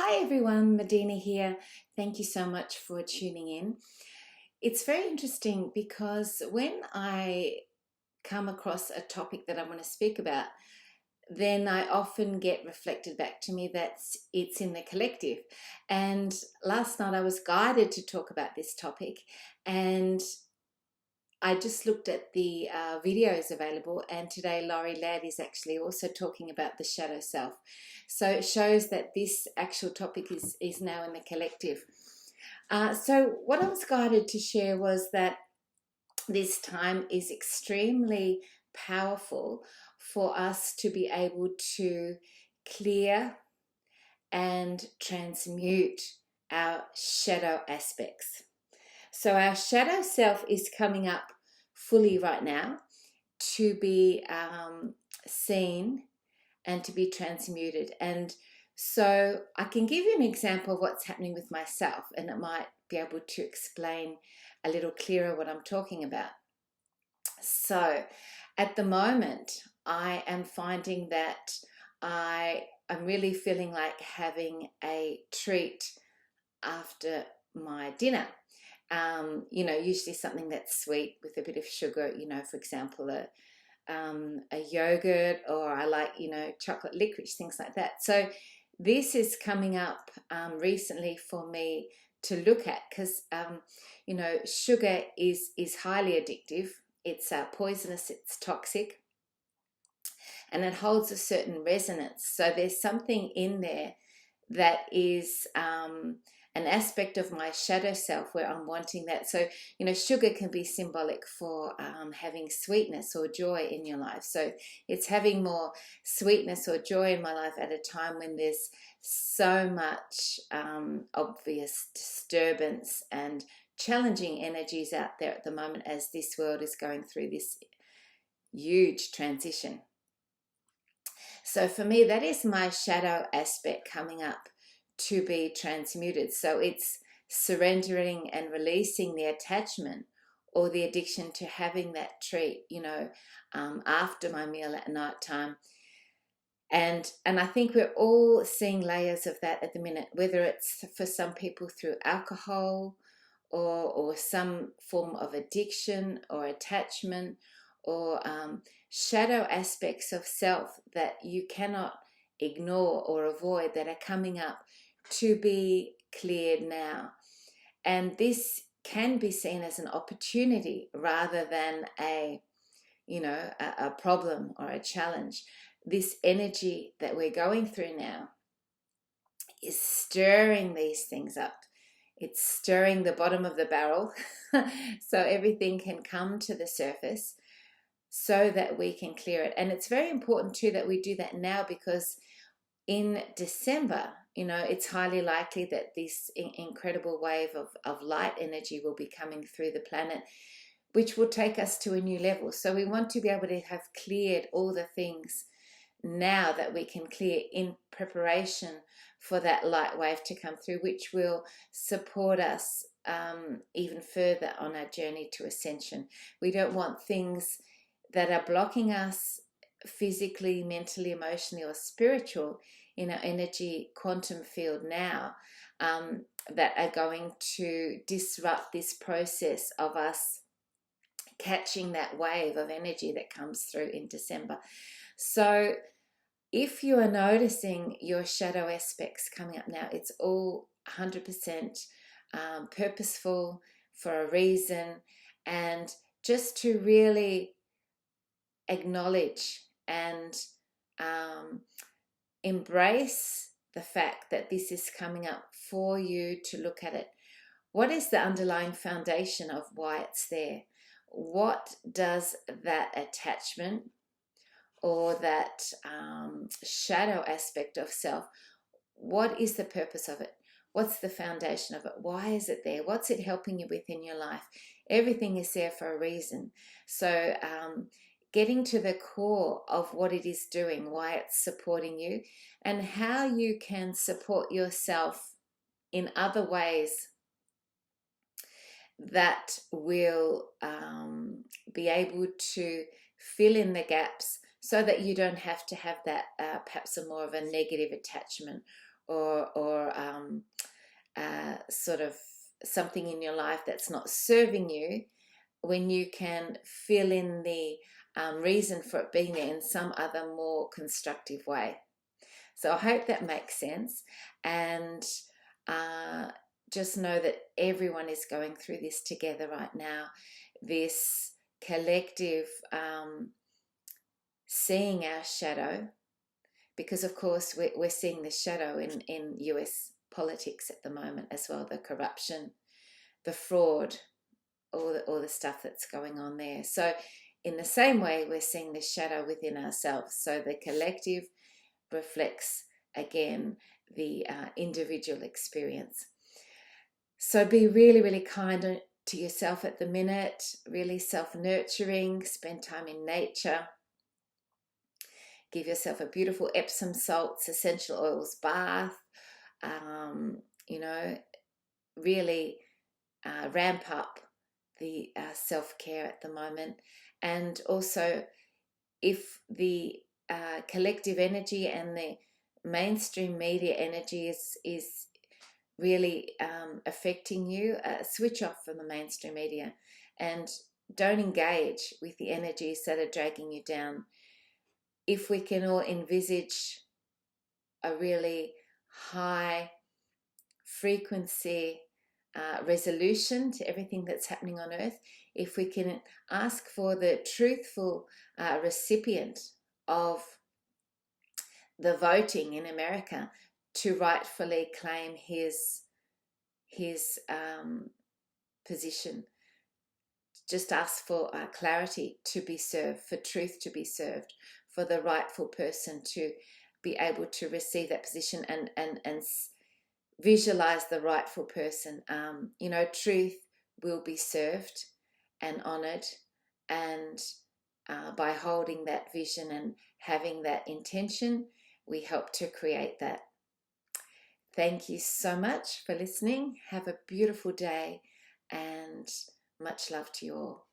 Hi everyone, Medyhne here. Thank you so much for tuning in. It's very interesting because when I come across a topic that I want to speak about, then I often get reflected back to me that it's in the collective. And last night I was guided to talk about this topic, and I just looked at the videos available, and today Laurie Ladd is actually also talking about the shadow self. So it shows that this actual topic is now in the collective. So what I was guided to share was that this time is extremely powerful for us to be able to clear and transmute our shadow aspects. So our shadow self is coming up fully right now to be seen and to be transmuted. And so I can give you an example of what's happening with myself, and it might be able to explain a little clearer what I'm talking about. So at the moment, I am finding that I'm really feeling like having a treat after my dinner. Usually something that's sweet with a bit of sugar, for example, a yogurt, or I like, chocolate licorice, things like that. So this is coming up recently for me to look at because, sugar is highly addictive. It's poisonous, it's toxic, and it holds a certain resonance. So there's something in there that is an aspect of my shadow self where I'm wanting that. So, sugar can be symbolic for having sweetness or joy in your life. So it's having more sweetness or joy in my life at a time when there's so much obvious disturbance and challenging energies out there at the moment as this world is going through this huge transition. So for me, that is my shadow aspect coming up to be transmuted. So it's surrendering and releasing the attachment or the addiction to having that treat, after my meal at night time. And I think we're all seeing layers of that at the minute, whether it's for some people through alcohol or some form of addiction or attachment or shadow aspects of self that you cannot ignore or avoid that are coming up to be cleared now. And this can be seen as an opportunity rather than a problem or a challenge. This energy that we're going through now is stirring these things up. It's stirring the bottom of the barrel so everything can come to the surface so that we can clear it. And it's very important too that we do that now, because in December, it's highly likely that this incredible wave of light energy will be coming through the planet, which will take us to a new level. So we want to be able to have cleared all the things now that we can clear in preparation for that light wave to come through, which will support us even further on our journey to ascension. We don't want things that are blocking us physically, mentally, emotionally, or spiritual in our energy quantum field now that are going to disrupt this process of us catching that wave of energy that comes through in December. So if you are noticing your shadow aspects coming up now, it's all 100% purposeful for a reason, and just to really acknowledge and embrace the fact that this is coming up for you to look at it. What is the underlying foundation of why it's there? What does that attachment or that shadow aspect of self, what is the purpose of it? What's the foundation of it? Why is it there? What's it helping you with in your life? Everything is there for a reason. So getting to the core of what it is doing, why it's supporting you, and how you can support yourself in other ways that will be able to fill in the gaps so that you don't have to have that perhaps a more of a negative attachment or sort of something in your life that's not serving you, when you can fill in the reason for it being there in some other more constructive way. So I hope that makes sense. And uh, just know that everyone is going through this together right now. This collective seeing our shadow, because of course we're seeing the shadow in US politics at the moment as well, the corruption, the fraud, all the stuff that's going on there. So in the same way, we're seeing the shadow within ourselves. So the collective reflects, again, the individual experience. So be really, really kind to yourself at the minute, really self-nurturing, spend time in nature. Give yourself a beautiful Epsom salts, essential oils bath. You know, really ramp up the self-care at the moment. And also, if the collective energy and the mainstream media energy is really affecting you, switch off from the mainstream media and don't engage with the energies that are dragging you down. If we can all envisage a really high frequency resolution to everything that's happening on earth, if we can ask for the truthful recipient of the voting in America to rightfully claim his position, just ask for clarity to be served, for truth to be served, for the rightful person to be able to receive that position and visualize the rightful person. You know, truth will be served and honored, and by holding that vision and having that intention, we help to create that. Thank you so much for listening. Have a beautiful day and much love to you all.